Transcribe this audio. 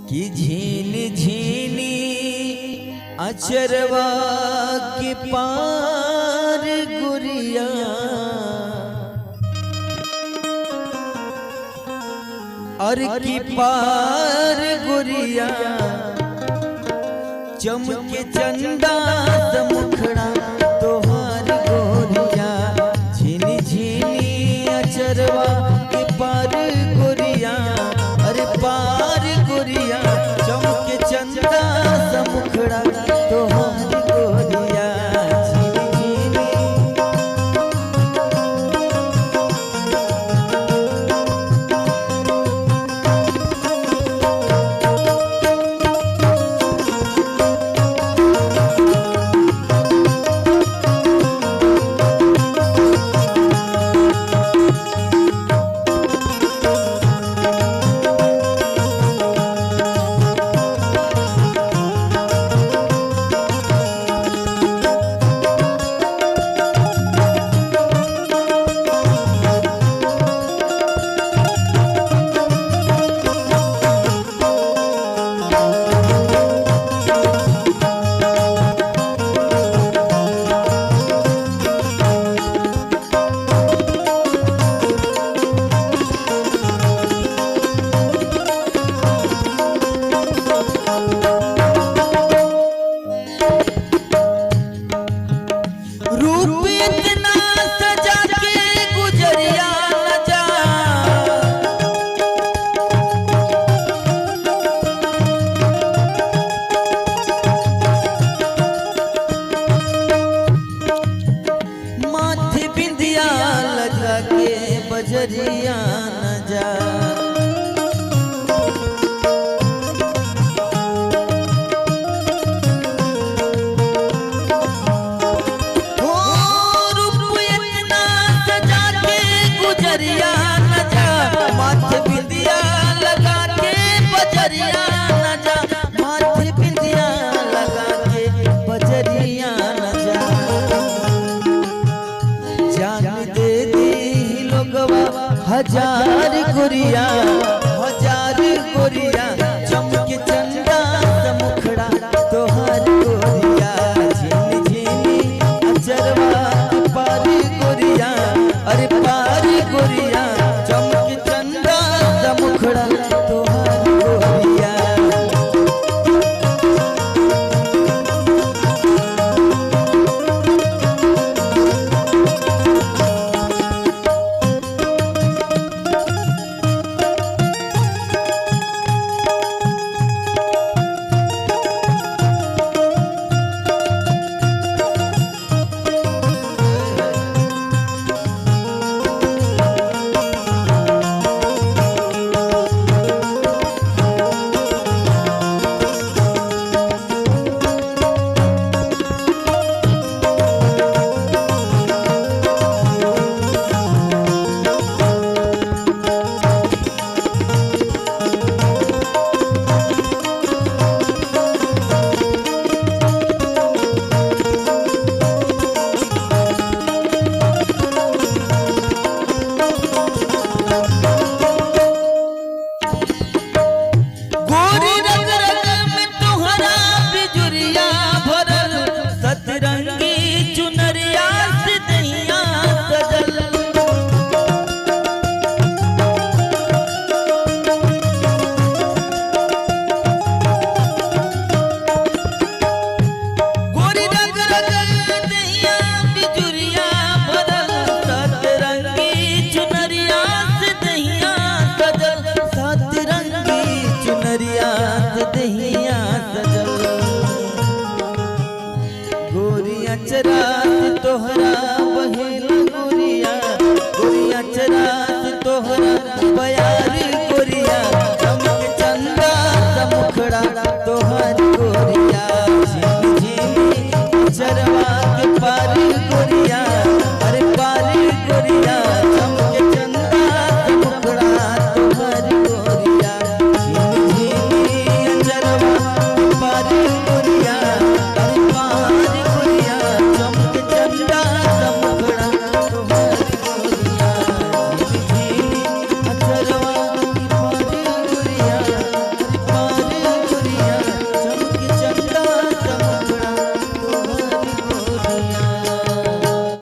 कि झीनी झीनी अचरवा के पार गुरिया और की पार गुरिया चमके चंदा मुखड़ा तोहार गोरिया झीनी झीनी अचरवा के पार गुरिया अरे पार गुरिया चमके चंदा मुखड़ा तोहार गोरिया बजरिया न जा हो रूप इतना सजा के गुजरिया न जा माथे बिंदिया लगा के बजरिया न जा माथे बिंदिया लगा के बजरिया न जा जान दे दी हजार गुरिया